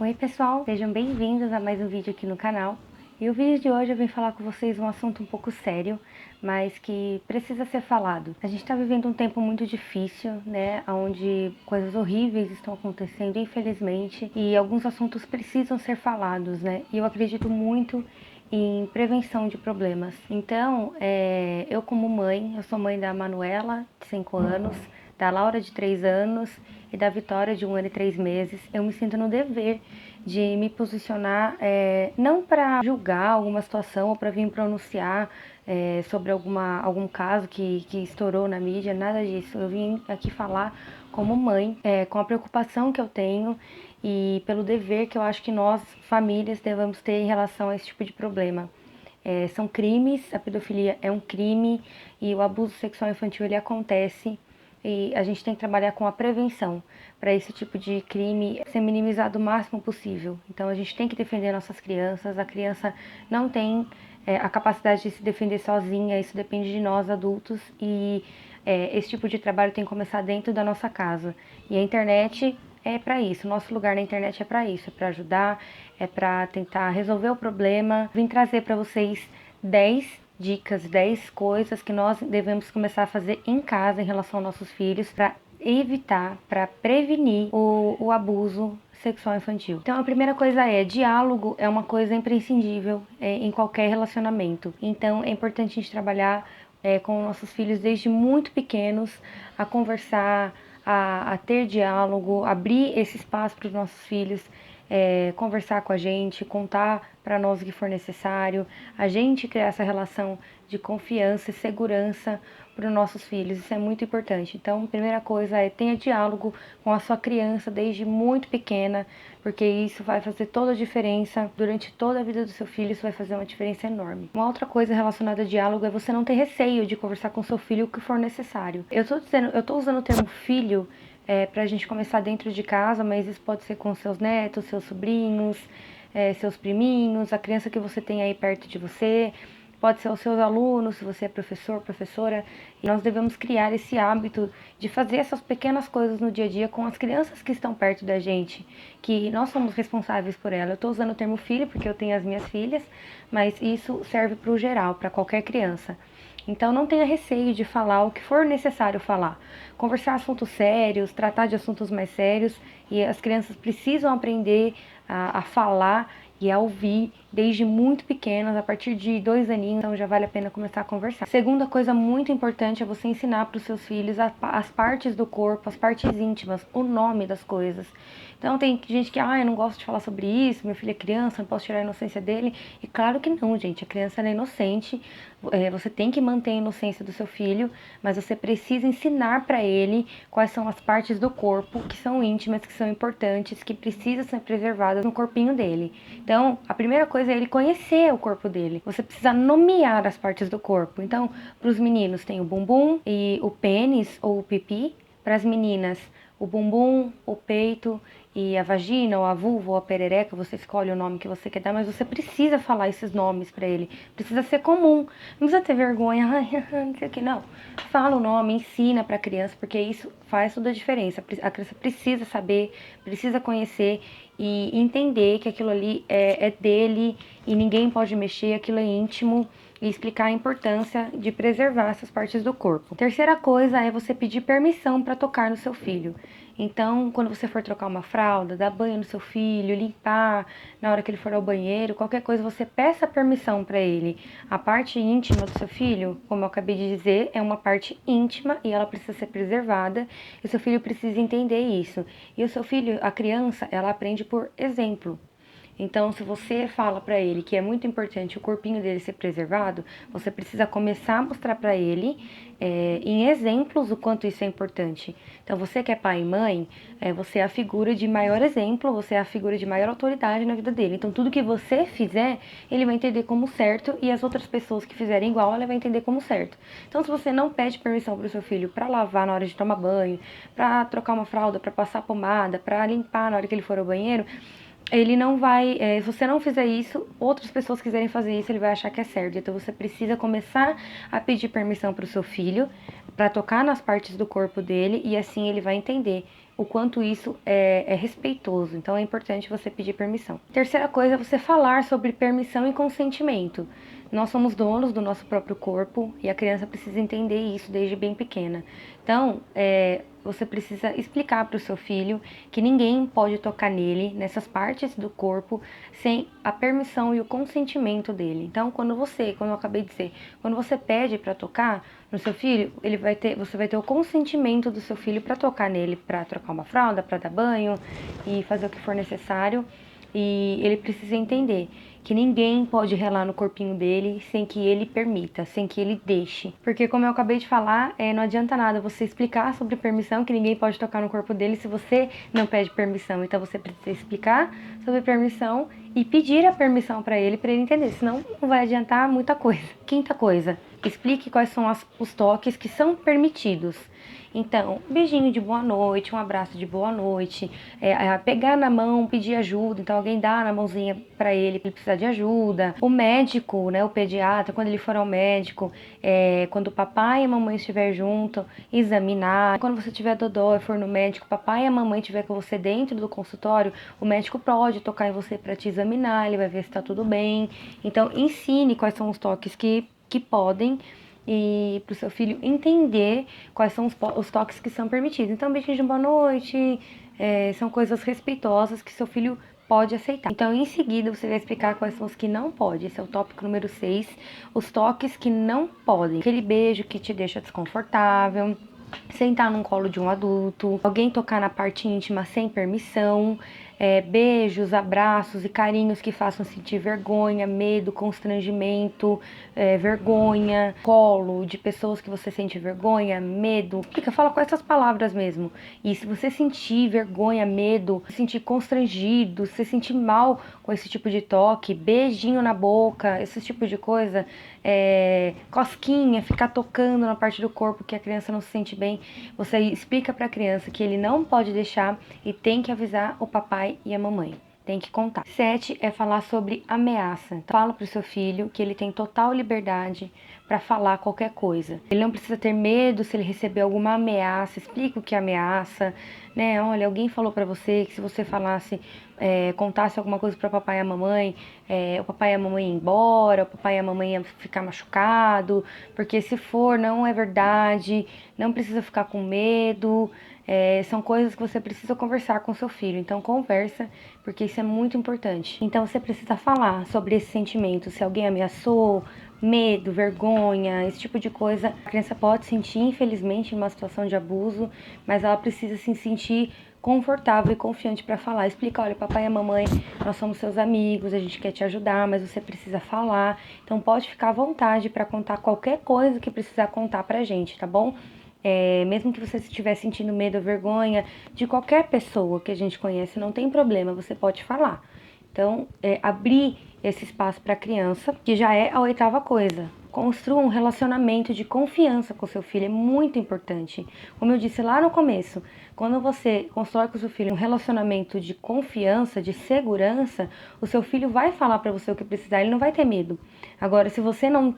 Oi pessoal, sejam bem-vindos a mais um vídeo aqui no canal. E o vídeo de hoje eu vim falar com vocês um assunto um pouco sério, mas que precisa ser falado. A gente está vivendo um tempo muito difícil, né, onde coisas horríveis estão acontecendo, infelizmente, e alguns assuntos precisam ser falados, né, e eu acredito muito em prevenção de problemas. Então, eu como mãe, eu sou mãe da Manuela, de 5 anos, da Laura, de 3 anos, e da Vitória, de 1 ano e 3 meses, eu me sinto no dever de me posicionar, não para julgar alguma situação ou para vir pronunciar sobre algum caso que estourou na mídia, nada disso. Eu vim aqui falar como mãe, com a preocupação que eu tenho e pelo dever que eu acho que nós, famílias, devemos ter em relação a esse tipo de problema. São crimes, a pedofilia é um crime e o abuso sexual infantil ele acontece e a gente tem que trabalhar com a prevenção para esse tipo de crime ser minimizado o máximo possível. Então a gente tem que defender nossas crianças, a criança não tem a capacidade de se defender sozinha, isso depende de nós adultos e esse tipo de trabalho tem que começar dentro da nossa casa. E a internet é para isso, nosso lugar na internet é para isso, é para ajudar, é para tentar resolver o problema. Vim trazer para vocês 10 dicas, 10 coisas que nós devemos começar a fazer em casa em relação aos nossos filhos para evitar, para prevenir o abuso sexual infantil. Então a primeira coisa diálogo é uma coisa imprescindível em qualquer relacionamento. Então é importante a gente trabalhar com nossos filhos desde muito pequenos, a conversar, a ter diálogo, abrir esse espaço para os nossos filhos conversar com a gente, contar para nós o que for necessário, a gente criar essa relação de confiança e segurança para os nossos filhos, isso é muito importante. Então, a primeira coisa tenha diálogo com a sua criança desde muito pequena, porque isso vai fazer toda a diferença durante toda a vida do seu filho, isso vai fazer uma diferença enorme. Uma outra coisa relacionada a diálogo é você não ter receio de conversar com seu filho o que for necessário. Eu tô usando o termo filho para a gente começar dentro de casa, mas isso pode ser com seus netos, seus sobrinhos, seus priminhos, a criança que você tem aí perto de você, pode ser os seus alunos, se você é professor, professora. E nós devemos criar esse hábito de fazer essas pequenas coisas no dia a dia com as crianças que estão perto da gente, que nós somos responsáveis por ela. Eu estou usando o termo filho porque eu tenho as minhas filhas, mas isso serve para o geral, para qualquer criança. Então não tenha receio de falar o que for necessário falar. Conversar assuntos sérios, tratar de assuntos mais sérios, e as crianças precisam aprender a falar e a ouvir desde muito pequenas, a partir de 2 aninhos, então já vale a pena começar a conversar. Segunda coisa muito importante é você ensinar para os seus filhos as partes do corpo, as partes íntimas, o nome das coisas. Então tem gente que, eu não gosto de falar sobre isso, meu filho é criança, não posso tirar a inocência dele. E claro que não, gente, a criança é inocente, você tem que manter a inocência do seu filho, mas você precisa ensinar para ele quais são as partes do corpo que são íntimas, que são importantes, que precisam ser preservadas no corpinho dele. Então, a primeira coisa é ele conhecer o corpo dele. Você precisa nomear as partes do corpo. Então, para os meninos tem o bumbum e o pênis ou o pipi. Para as meninas, o bumbum, o peito e a vagina, ou a vulva, ou a perereca, você escolhe o nome que você quer dar, mas você precisa falar esses nomes para ele. Precisa ser comum. Não precisa ter vergonha, não sei o que, não. Fala o nome, ensina para a criança, porque isso faz toda a diferença. A criança precisa saber, precisa conhecer e entender que aquilo ali é dele e ninguém pode mexer, aquilo é íntimo, e explicar a importância de preservar essas partes do corpo. Terceira coisa é você pedir permissão para tocar no seu filho. Então, quando você for trocar uma fralda, dar banho no seu filho, limpar na hora que ele for ao banheiro, qualquer coisa, você peça permissão para ele. A parte íntima do seu filho, como eu acabei de dizer, é uma parte íntima e ela precisa ser preservada. E o seu filho precisa entender isso. E o seu filho, a criança, ela aprende por exemplo. Então, se você fala para ele que é muito importante o corpinho dele ser preservado, você precisa começar a mostrar para ele em exemplos o quanto isso é importante. Então, você que é pai e mãe, você é a figura de maior exemplo, você é a figura de maior autoridade na vida dele. Então, tudo que você fizer, ele vai entender como certo e as outras pessoas que fizerem igual, ela vai entender como certo. Então, se você não pede permissão para o seu filho para lavar na hora de tomar banho, para trocar uma fralda, para passar pomada, para limpar na hora que ele for ao banheiro, ele não vai, se você não fizer isso, outras pessoas quiserem fazer isso, ele vai achar que é certo. Então você precisa começar a pedir permissão para o seu filho, para tocar nas partes do corpo dele, e assim ele vai entender o quanto isso é respeitoso. Então é importante você pedir permissão. Terceira coisa é você falar sobre permissão e consentimento. Nós somos donos do nosso próprio corpo e a criança precisa entender isso desde bem pequena. Então, você precisa explicar para o seu filho que ninguém pode tocar nele, nessas partes do corpo, sem a permissão e o consentimento dele. Então, como eu acabei de dizer, quando você pede para tocar no seu filho, você vai ter o consentimento do seu filho para tocar nele, para trocar uma fralda, para dar banho e fazer o que for necessário. E ele precisa entender que ninguém pode relar no corpinho dele sem que ele permita, sem que ele deixe. Porque, como eu acabei de falar, não adianta nada você explicar sobre permissão, que ninguém pode tocar no corpo dele se você não pede permissão. Então você precisa explicar sobre permissão e pedir a permissão para ele entender, senão não vai adiantar muita coisa. Quinta coisa, explique quais são os toques que são permitidos. Então, um beijinho de boa noite, um abraço de boa noite, pegar na mão, pedir ajuda, então alguém dá na mãozinha pra ele precisar de ajuda. O médico, né, o pediatra, quando ele for ao médico, quando o papai e a mamãe estiver junto, examinar. Quando você tiver dodó e for no médico, o papai e a mamãe estiver com você dentro do consultório, o médico pode tocar em você para te examinar, ele vai ver se tá tudo bem. Então, ensine quais são os toques que podem, e para o seu filho entender quais são os toques que são permitidos. Então, beijinho de boa noite, são coisas respeitosas que seu filho pode aceitar. Então, em seguida, você vai explicar quais são os que não pode. Esse é o tópico número 6, os toques que não podem. Aquele beijo que te deixa desconfortável, sentar num colo de um adulto, alguém tocar na parte íntima sem permissão, beijos, abraços e carinhos que façam sentir vergonha, medo, constrangimento, vergonha, colo de pessoas que você sente vergonha, medo. Fala com essas palavras mesmo. E se você sentir vergonha, medo, se sentir constrangido, se sentir mal com esse tipo de toque, beijinho na boca, esse tipo de coisa, cosquinha, ficar tocando na parte do corpo que a criança não se sente bem, você explica para a criança que ele não pode deixar e tem que avisar o papai e a mamãe. Tem que contar. 7 é falar sobre ameaça. Então, fala pro seu filho que ele tem total liberdade para falar qualquer coisa. Ele não precisa ter medo se ele receber alguma ameaça. Explica o que é ameaça, né? Olha, alguém falou para você que se você falasse, contasse alguma coisa para papai e a mamãe, o papai e a mamãe ia embora, o papai e a mamãe ia ficar machucado, porque se for, não é verdade, não precisa ficar com medo. São coisas que você precisa conversar com seu filho. Então conversa, porque isso é muito importante. Então você precisa falar sobre esse sentimento. Se alguém ameaçou, medo, vergonha, esse tipo de coisa, a criança pode sentir, infelizmente, em uma situação de abuso, mas ela precisa se sentir confortável e confiante para falar. Explica, olha, papai e a mamãe, nós somos seus amigos, a gente quer te ajudar, mas você precisa falar. Então pode ficar à vontade para contar qualquer coisa que precisar contar pra gente, tá bom? Mesmo que você estiver sentindo medo ou vergonha de qualquer pessoa que a gente conhece, não tem problema, você pode falar. Então, abrir esse espaço para a criança, que já é a 8ª coisa. Construa um relacionamento de confiança com seu filho, é muito importante. Como eu disse lá no começo, quando você constrói com seu filho um relacionamento de confiança, de segurança, o seu filho vai falar para você o que precisar, ele não vai ter medo. Agora, se você não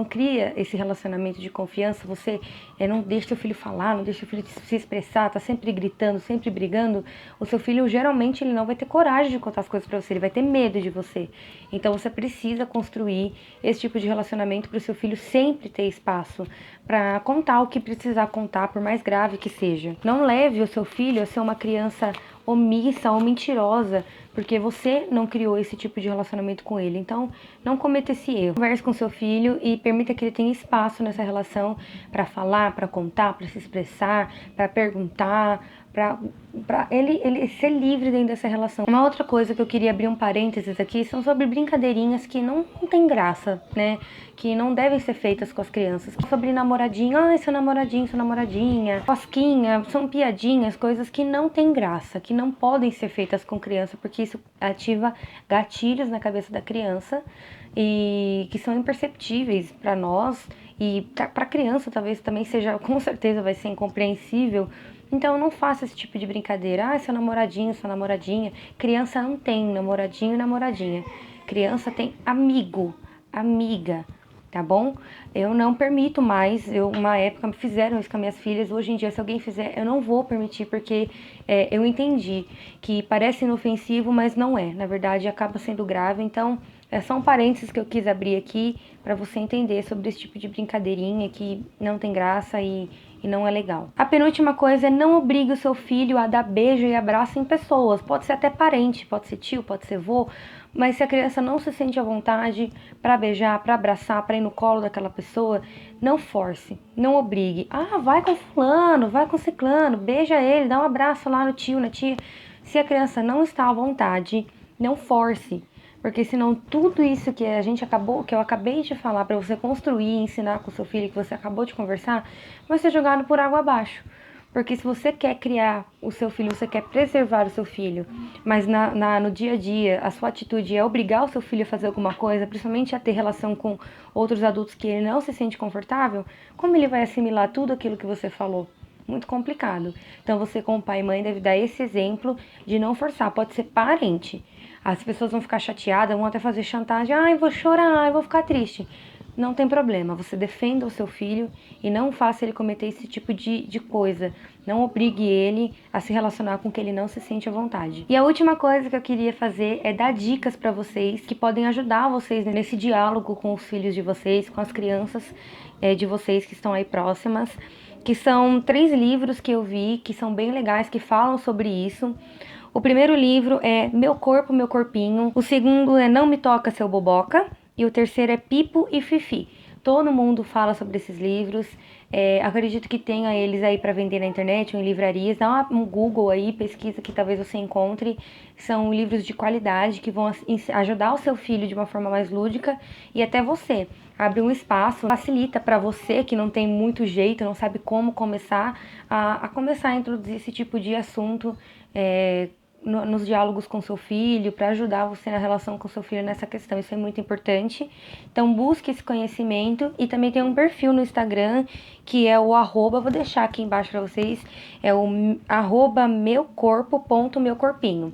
cria esse relacionamento de confiança, você não deixa seu filho falar, não deixa seu filho se expressar, tá sempre gritando, sempre brigando, o seu filho geralmente ele não vai ter coragem de contar as coisas para você, ele vai ter medo de você. Então você precisa construir esse tipo de relacionamento para o seu filho sempre ter espaço para contar o que precisar contar, por mais grave que seja. Não leve o seu filho a ser uma criança omissa ou mentirosa, porque você não criou esse tipo de relacionamento com ele. Então, não cometa esse erro. Converse com seu filho e permita que ele tenha espaço nessa relação para falar, para contar, para se expressar, para perguntar, para ele ser livre dentro dessa relação. Uma outra coisa que eu queria abrir um parênteses aqui são sobre brincadeirinhas que não tem graça, né? Que não devem ser feitas com as crianças. Sobre namoradinho, seu namoradinho, sua namoradinha, cosquinha, são piadinhas, coisas que não tem graça, que não podem ser feitas com criança, porque isso ativa gatilhos na cabeça da criança e que são imperceptíveis para nós e para a criança talvez também seja, com certeza vai ser incompreensível. Então não faça esse tipo de brincadeira. Seu namoradinho, sua namoradinha. Criança não tem namoradinho e namoradinha. Criança tem amigo, amiga. tá bom? Eu não permito mais, uma época me fizeram isso com as minhas filhas, hoje em dia se alguém fizer, eu não vou permitir, porque eu entendi que parece inofensivo, mas não é, na verdade acaba sendo grave, então é só um parênteses que eu quis abrir aqui para você entender sobre esse tipo de brincadeirinha que não tem graça e não é legal. A penúltima coisa é não obrigue o seu filho a dar beijo e abraço em pessoas, pode ser até parente, pode ser tio, pode ser vô, mas se a criança não se sente à vontade para beijar, para abraçar, para ir no colo daquela pessoa, não force, não obrigue. Ah, vai com fulano, vai com ciclano, beija ele, dá um abraço lá no tio, na tia. Se a criança não está à vontade, não force, porque senão tudo isso que que eu acabei de falar para você construir e ensinar com o seu filho, que você acabou de conversar, vai ser jogado por água abaixo. Porque se você quer criar o seu filho, você quer preservar o seu filho, mas no dia a dia a sua atitude é obrigar o seu filho a fazer alguma coisa, principalmente a ter relação com outros adultos que ele não se sente confortável, como ele vai assimilar tudo aquilo que você falou? Muito complicado. Então você, como pai e mãe, deve dar esse exemplo de não forçar. Pode ser parente. As pessoas vão ficar chateadas, vão até fazer chantagem. Ai, vou chorar, ai, vou ficar triste. Não tem problema, você defenda o seu filho e não faça ele cometer esse tipo de coisa. Não obrigue ele a se relacionar com que ele não se sente à vontade. E a última coisa que eu queria fazer é dar dicas para vocês que podem ajudar vocês nesse diálogo com os filhos de vocês, com as crianças de vocês que estão aí próximas. Que são 3 livros que eu vi, que são bem legais, que falam sobre isso. O primeiro livro é Meu Corpo, Meu Corpinho. O segundo é Não Me Toca, Seu Boboca. E o terceiro é Pipo e Fifi. Todo mundo fala sobre esses livros. Acredito que tenha eles aí para vender na internet ou em livrarias. Dá um Google aí, pesquisa que talvez você encontre. São livros de qualidade que vão ajudar o seu filho de uma forma mais lúdica e até você. Abre um espaço, facilita para você que não tem muito jeito, não sabe como começar, a começar a introduzir esse tipo de assunto nos diálogos com seu filho, para ajudar você na relação com seu filho nessa questão. Isso é muito importante. Então busque esse conhecimento e também tem um perfil no Instagram que é o arroba, vou deixar aqui embaixo para vocês, é o arroba meucorpo.meucorpinho.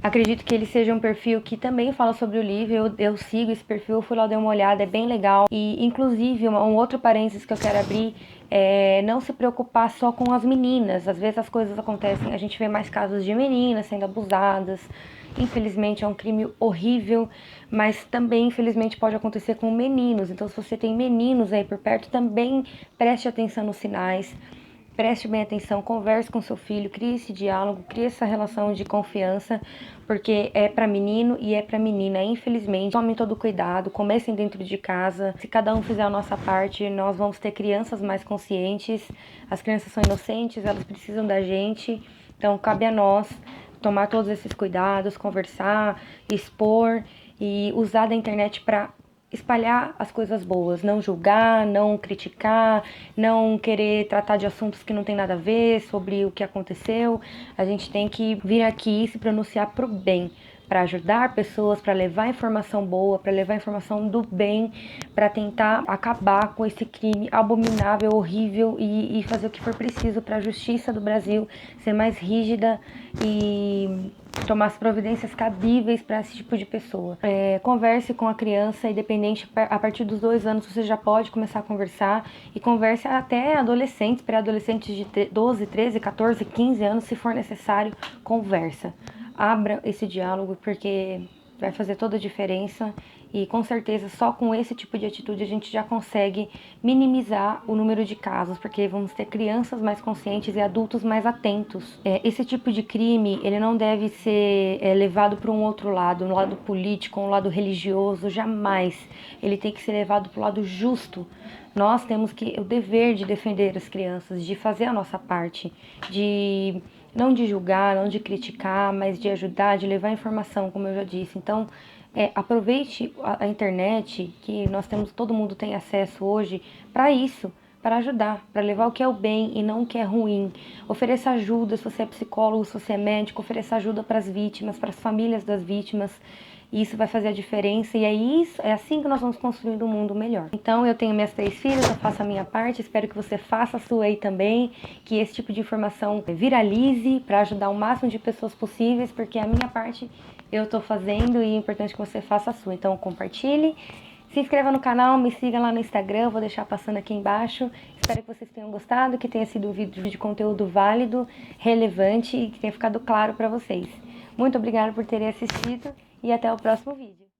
Acredito que ele seja um perfil que também fala sobre o livro, eu sigo esse perfil, fui lá dar uma olhada, é bem legal. E, inclusive, um outro parênteses que eu quero abrir é não se preocupar só com as meninas. Às vezes as coisas acontecem, a gente vê mais casos de meninas sendo abusadas. Infelizmente é um crime horrível, mas também, infelizmente, pode acontecer com meninos. Então, se você tem meninos aí por perto, também preste atenção nos sinais. Preste bem atenção, converse com seu filho, crie esse diálogo, crie essa relação de confiança, porque é para menino e é para menina. Infelizmente, tomem todo cuidado, comecem dentro de casa. Se cada um fizer a nossa parte, nós vamos ter crianças mais conscientes. As crianças são inocentes, elas precisam da gente, então cabe a nós tomar todos esses cuidados, conversar, expor e usar da internet para espalhar as coisas boas, não julgar, não criticar, não querer tratar de assuntos que não tem nada a ver sobre o que aconteceu. A gente tem que vir aqui e se pronunciar pro bem, para ajudar pessoas, para levar informação boa, para levar informação do bem, para tentar acabar com esse crime abominável, horrível e fazer o que for preciso para a justiça do Brasil ser mais rígida e tomar as providências cabíveis para esse tipo de pessoa. Converse com a criança, independente, a partir dos 2 anos você já pode começar a conversar e converse até adolescentes, pré-adolescentes de 12, 13, 14, 15 anos, se for necessário, conversa. Abra esse diálogo porque vai fazer toda a diferença e com certeza só com esse tipo de atitude a gente já consegue minimizar o número de casos, porque vamos ter crianças mais conscientes e adultos mais atentos. Esse tipo de crime, ele não deve ser levado para um outro lado, um lado político, um lado religioso, jamais. Ele tem que ser levado para o lado justo. Nós temos o dever de defender as crianças, de fazer a nossa parte, não de julgar, não de criticar, mas de ajudar, de levar informação, como eu já disse. Então, aproveite a internet, que todo mundo tem acesso hoje, para isso, para ajudar, para levar o que é o bem e não o que é ruim. Ofereça ajuda, se você é psicólogo, se você é médico, ofereça ajuda para as vítimas, para as famílias das vítimas. Isso vai fazer a diferença e é assim que nós vamos construindo um mundo melhor. Então, eu tenho minhas 3 filhas, eu faço a minha parte, espero que você faça a sua aí também, que esse tipo de informação viralize para ajudar o máximo de pessoas possíveis, porque a minha parte eu tô fazendo e é importante que você faça a sua. Então, compartilhe, Se inscreva no canal, me siga lá no Instagram, vou deixar passando aqui embaixo. Espero que vocês tenham gostado, que tenha sido um vídeo de conteúdo válido, relevante e que tenha ficado claro para vocês. Muito obrigada por terem assistido e até o próximo vídeo.